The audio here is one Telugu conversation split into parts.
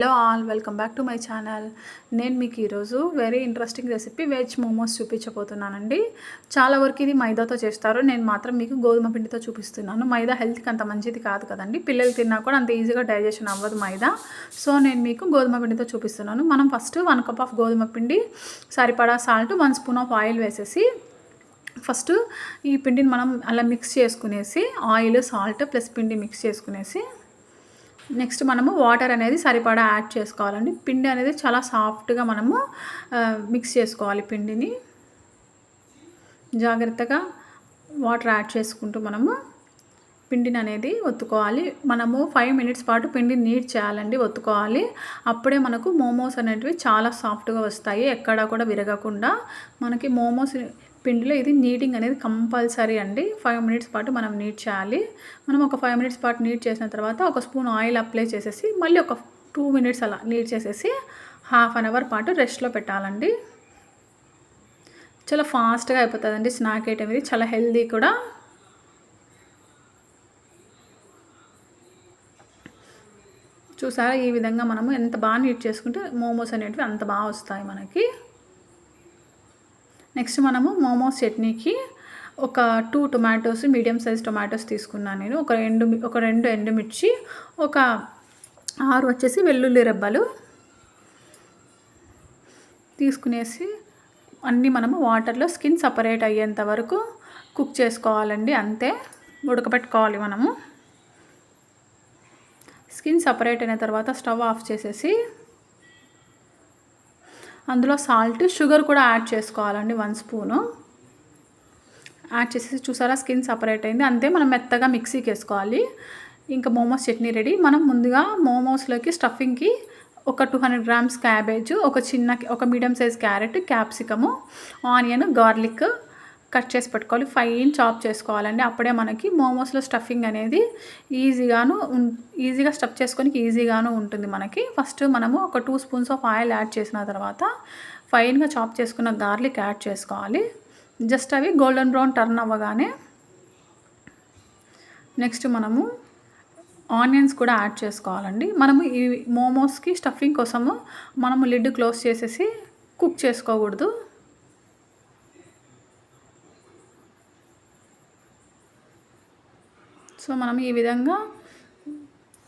Hello all, welcome back to my channel. నేను మీకు ఈరోజు very interesting recipe veg momos చూపించబోతున్నానండి. చాలా వరకు ఇది మైదాతో చేస్తారు. నేను మాత్రం మీకు గోధుమ పిండితో చూపిస్తున్నాను. మైదా హెల్త్కి అంత మంచిది కాదు కదండి. పిల్లలు తిన్నా కూడా అంత ఈజీగా డైజెషన్ అవ్వదు మైదా. సో నేను మీకు గోధుమ పిండితో చూపిస్తున్నాను. మనం ఫస్ట్ 1 కప్ ఆఫ్ గోధుమ పిండి, సరిపడా సాల్ట్, 1 స్పూన్ ఆఫ్ ఆయిల్ వేసేసి ఫస్ట్ ఈ పిండిని మనం అలా మిక్స్ చేసుకునేసి, ఆయిల్, సాల్ట్ ప్లస్ పిండి మిక్స్ చేసుకునేసి నెక్స్ట్ మనము వాటర్ అనేది సరిపడా యాడ్ చేసుకోవాలండి. పిండి అనేది చాలా సాఫ్ట్గా మనము మిక్స్ చేసుకోవాలి. పిండిని జాగ్రత్తగా వాటర్ యాడ్ చేసుకుంటూ మనము పిండిని అనేది ఒత్తుకోవాలి. మనము 5 మినిట్స్ పాటు పిండిని నీట్ చేయాలండి, ఒత్తుకోవాలి. అప్పుడే మనకు మోమోస్ అనేటివి చాలా సాఫ్ట్గా వస్తాయి, ఎక్కడా కూడా విరగకుండా. మనకి మోమోస్ పిండిలో ఇది నీటింగ్ అనేది కంపల్సరీ అండి. 5 మినిట్స్ పాటు మనం నీట్ చేయాలి. మనం ఒక 5 మినిట్స్ పాటు నీట్ చేసిన తర్వాత ఒక స్పూన్ ఆయిల్ అప్లై చేసేసి మళ్ళీ ఒక 2 మినిట్స్ అలా నీట్ చేసేసి హాఫ్ అన్ అవర్ పాటు రెస్ట్లో పెట్టాలండి. చాలా ఫాస్ట్గా అయిపోతుందండి స్నాక్ ఐటమ్ ఇది, చాలా హెల్దీ కూడా. చూసారా, ఈ విధంగా మనము ఎంత బాగా నీట్ చేసుకుంటే మోమోస్ అనేటివి అంత బాగా వస్తాయి మనకి. నెక్స్ట్ మనము మోమోస్ చట్నీకి ఒక 2 టొమాటోస్, మీడియం సైజ్ టొమాటోస్ తీసుకున్నాను నేను. ఒక 2 ఎండుమిర్చి, ఒక 6 వచ్చేసి వెల్లుల్లి రెబ్బలు తీసుకునేసి అన్నీ మనము వాటర్లో స్కిన్ సపరేట్ అయ్యేంత వరకు కుక్ చేసుకోవాలండి. అంతే, ఉడకబెట్టుకోవాలి. మనము స్కిన్ సపరేట్ అయిన తర్వాత స్టవ్ ఆఫ్ చేసేసి అందులో సాల్ట్, షుగర్ కూడా యాడ్ చేసుకోవాలండి. 1 స్పూను యాడ్ చేసేసి చూసారా, స్కిన్ సపరేట్ అయింది. అంతే, మనం మెత్తగా మిక్సీకి వేసుకోవాలి. ఇంకా మోమోస్ చట్నీ రెడీ. మనం ముందుగా మోమోస్లోకి స్టఫింగ్కి ఒక 200 గ్రామ్స్ క్యాబేజ్, ఒక medium size carrot, capsicum, onion, garlic cut చేసి పెట్టుకోవాలి. ఫైన్ చాప్ చేసుకోవాలండి. అప్పుడే మనకి మోమోస్లో స్టఫింగ్ అనేది ఈజీగా స్టఫ్ చేసుకొని ఈజీగాను ఉంటుంది మనకి. ఫస్ట్ మనము ఒక 2 స్పూన్స్ ఆఫ్ ఆయిల్ యాడ్ చేసిన తర్వాత ఫైన్గా చాప్ చేసుకున్న గార్లిక్ యాడ్ చేసుకోవాలి. జస్ట్ అవి గోల్డెన్ బ్రౌన్ టర్న్ అవ్వగానే నెక్స్ట్ మనము ఆనియన్స్ కూడా యాడ్ చేసుకోవాలండి. మనము ఈ మోమోస్కి స్టఫింగ్ కోసము మనము లిడ్ క్లోజ్ చేసేసి కుక్ చేసుకోకూడదు. సో మనం ఈ విధంగా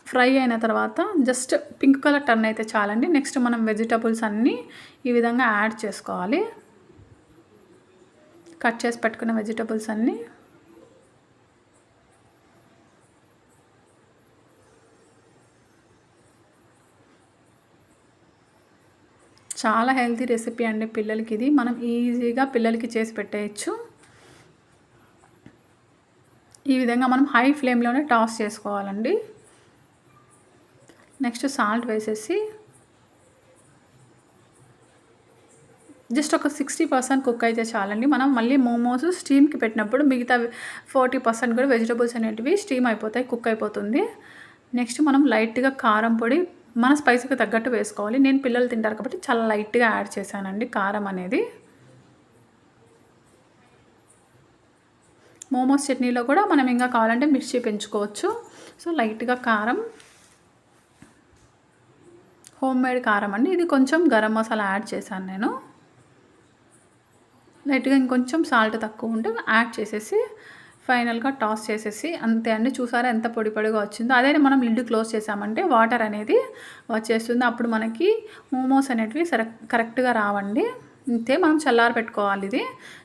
ఫ్రై అయిన తర్వాత జస్ట్ పింక్ కలర్ టర్న్ అయితే చాలండి. నెక్స్ట్ మనం వెజిటబుల్స్ అన్నీ ఈ విధంగా యాడ్ చేసుకోవాలి. కట్ చేసి పెట్టుకున్న వెజిటబుల్స్ అన్నీ చాలా హెల్తీ రెసిపీ అండి పిల్లలకి. ఇది మనం ఈజీగా పిల్లలకి చేసి పెట్టేయచ్చు. ఈ విధంగా మనం హై ఫ్లేమ్లోనే టాస్ చేసుకోవాలండి. నెక్స్ట్ సాల్ట్ వేసేసి జస్ట్ ఒక 60% కుక్ అయితే చాలండి. మనం మళ్ళీ మోమోస్ స్టీమ్కి పెట్టినప్పుడు మిగతా 40% కూడా వెజిటబుల్స్ అనేటివి స్టీమ్ అయిపోతాయి, కుక్ అయిపోతుంది. నెక్స్ట్ మనం లైట్గా కారం పొడి మన స్పైసీకి తగ్గట్టు వేసుకోవాలి. నేను పిల్లలు తింటారు కాబట్టి చాలా లైట్గా యాడ్ చేశానండి కారం అనేది. మోమోస్ చట్నీలో కూడా మనం ఇంకా కావాలంటే మిర్చి పెంచుకోవచ్చు. సో లైట్గా కారం, హోమ్ మేడ్ కారం అండి. ఇది కొంచెం గరం మసాలా యాడ్ చేశాను నేను. లైట్గా ఇంకొంచెం సాల్ట్ తక్కువ ఉంటే యాడ్ చేసేసి ఫైనల్గా టాస్ చేసేసి అంతే అండి. చూసారా ఎంత పొడి పొడిగా వచ్చిందో. అదే మనం లిడ్ క్లోజ్ చేసామంటే వాటర్ అనేది వచ్చేస్తుంది. అప్పుడు మనకి మోమోస్ అనేటివి కరెక్ట్గా రావండి. అంతే, మనం చల్లారి పెట్టుకోవాలి ఇది.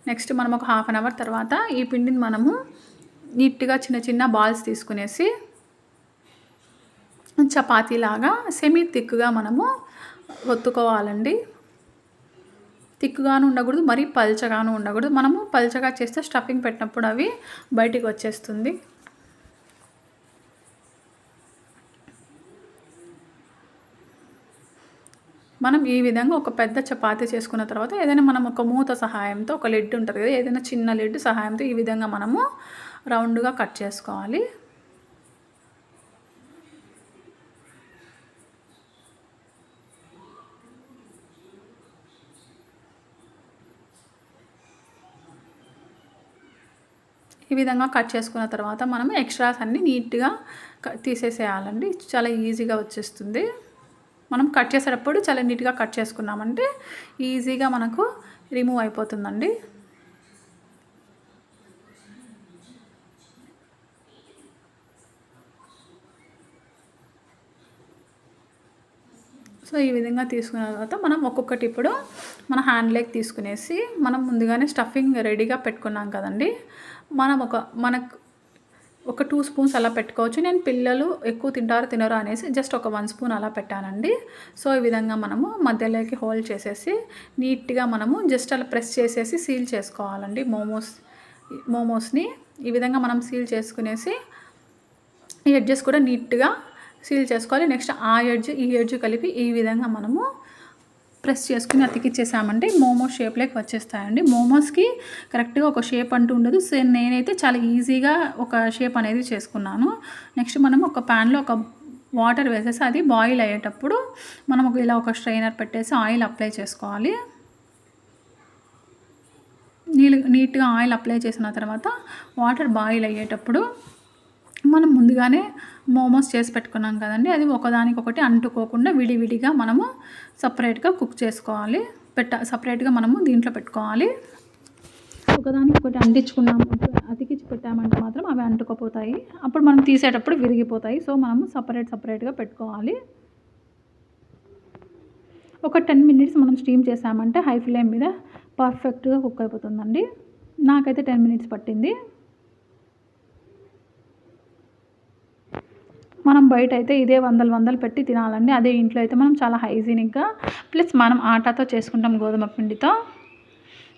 నెక్స్ట్ మనం ఒక హాఫ్ అన్ అవర్ తర్వాత ఈ పిండిని మనము నీట్గా చిన్న చిన్న బాల్స్ తీసుకునేసి చపాతీలాగా సెమీ థిక్గా మనము ఒత్తుకోవాలండి. థిక్గాను ఉండకూడదు, మరీ పల్చగాను ఉండకూడదు. మనము పల్చగా చేస్తే స్టఫింగ్ పెట్టినప్పుడు అవి బయటికి వచ్చేస్తుంది. మనం ఈ విధంగా ఒక పెద్ద చపాతీ చేసుకున్న తర్వాత ఏదైనా మనం ఒక మూత సహాయంతో, ఒక లిడ్ ఉంటుంది కదా, ఏదైనా చిన్న లిడ్ సహాయంతో ఈ విధంగా మనము రౌండ్గా కట్ చేసుకోవాలి. ఈ విధంగా కట్ చేసుకున్న తర్వాత మనం ఎక్స్ట్రాస్ అన్నీ నీట్గా తీసేసేయాలండి. చాలా ఈజీగా వచ్చేస్తుంది. మనం కట్ చేసేటప్పుడు చాలా నీట్గా కట్ చేసుకున్నామంటే ఈజీగా మనకు రిమూవ్ అయిపోతుందండి. సో ఈ విధంగా తీసుకున్న తర్వాత మనం ఒక్కొక్కటి ఇప్పుడు మన హ్యాండ్లోకి తీసుకునేసి మనం ముందుగానే స్టఫింగ్ రెడీగా పెట్టుకున్నాం కదండి. మనకు ఒక 2 స్పూన్స్ అలా పెట్టుకోవచ్చు. నేను పిల్లలు ఎక్కువ తినరో అనేసి జస్ట్ ఒక 1 స్పూన్ అలా పెట్టానండి. సో ఈ విధంగా మనము మధ్యలోకి హోల్డ్ చేసేసి నీట్గా మనము జస్ట్ అలా ప్రెస్ చేసేసి సీల్ చేసుకోవాలండి. మోమోస్ని ఈ విధంగా మనం సీల్ చేసుకునేసి ఈ ఎడ్జెస్ కూడా నీట్గా సీల్ చేసుకోవాలి. నెక్స్ట్ ఆ ఎడ్జ్ ఈ ఎడ్జ్ కలిపి ఈ విధంగా మనము ప్రెస్ చేసుకుని అతికిచ్చేసామంటే మోమోస్ షేప్లోకి వచ్చేస్తాయండి. మోమోస్కి కరెక్ట్గా ఒక షేప్ అంటూ ఉండదు. సో నేనైతే చాలా ఈజీగా ఒక షేప్ అనేది చేసుకున్నాను. నెక్స్ట్ మనం ఒక ప్యాన్లో ఒక వాటర్ వేసేసి అది బాయిల్ అయ్యేటప్పుడు మనం ఇలా ఒక స్ట్రైనర్ పెట్టేసి ఆయిల్ అప్లై చేసుకోవాలి. నీట్గా ఆయిల్ అప్లై చేసిన తర్వాత వాటర్ బాయిల్ అయ్యేటప్పుడు మనం ముందుగానే మోమోస్ చేసి పెట్టుకున్నాం కదండి, అది ఒకదానికొకటి అంటుకోకుండా విడివిడిగా మనము సపరేట్గా కుక్ చేసుకోవాలి. సపరేట్గా మనము దీంట్లో పెట్టుకోవాలి. ఒకదానికొకటి అతికించి పెట్టామంటే మాత్రం అవి అంటుకోపోతాయి. అప్పుడు మనం తీసేటప్పుడు విరిగిపోతాయి. సో మనము సపరేట్గా పెట్టుకోవాలి. ఒక 10 మినిట్స్ మనం స్టీమ్ చేసామంటే హై ఫ్లేమ్ మీద పర్ఫెక్ట్గా కుక్ అయిపోతుందండి. నాకైతే 10 మినిట్స్ పట్టింది. మనం బయట అయితే ఇదే వందలు పెట్టి తినాలండి. అదే ఇంట్లో అయితే మనం చాలా హైజీనిక్గా ప్లస్ మనం ఆటాతో చేసుకుంటాం గోధుమ పిండితో.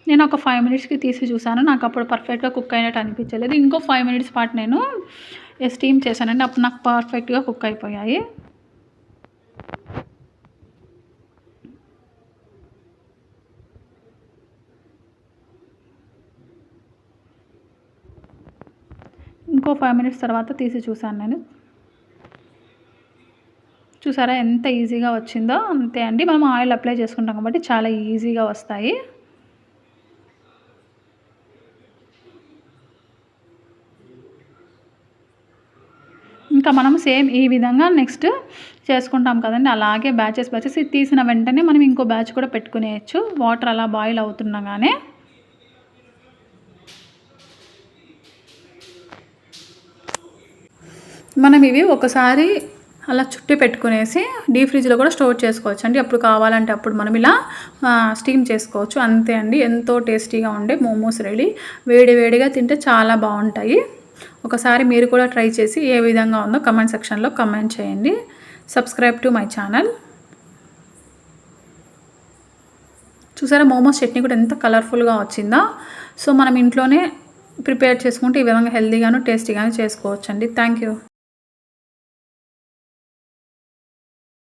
నేను ఒక 5 మినిట్స్కి తీసి చూసాను. నాకు అప్పుడు పర్ఫెక్ట్గా కుక్ అయినట్టు అనిపించలేదు. ఇంకో 5 మినిట్స్ పాటు నేను స్టీమ్ చేశానండి. అప్పుడు నాకు పర్ఫెక్ట్గా కుక్ అయిపోయాయి. ఇంకో 5 మినిట్స్ తర్వాత తీసి చూసాను నేను. చూసారా ఎంత ఈజీగా వచ్చిందో? అంతే అండి. మనం ఆయిల్ అప్లై చేసుకుంటాం కాబట్టి చాలా ఈజీగా వస్తాయి. ఇంకా మనం సేమ్ ఈ విధంగా నెక్స్ట్ చేసుకుంటాం కదండి. అలాగే బ్యాచెస్ తీసిన వెంటనే మనం ఇంకో బ్యాచ్ కూడా పెట్టుకునేయచ్చు. వాటర్ అలా బాయిల్ అవుతుండగానే మనం ఇవి ఒకసారి అలా చుట్టి పెట్టుకునేసి డీప్ ఫ్రిడ్జ్లో కూడా స్టోర్ చేసుకోవచ్చు అండి. అప్పుడు కావాలంటే అప్పుడు మనం ఇలా స్టీమ్ చేసుకోవచ్చు. అంతే అండి, ఎంతో టేస్టీగా ఉండే మోమోస్ రెడీ. వేడిగా తింటే చాలా బాగుంటాయి. ఒకసారి మీరు కూడా ట్రై చేసి ఏ విధంగా ఉందో కమెంట్ సెక్షన్లో కమెంట్ చేయండి. Subscribe to my channel. చూసారా మోమోస్ చట్నీ కూడా ఎంత కలర్ఫుల్గా వచ్చిందో? సో మనం ఇంట్లోనే ప్రిపేర్ చేసుకుంటే ఈ విధంగా హెల్తీగాను టేస్టీగాను చేసుకోవచ్చండి. Thank you.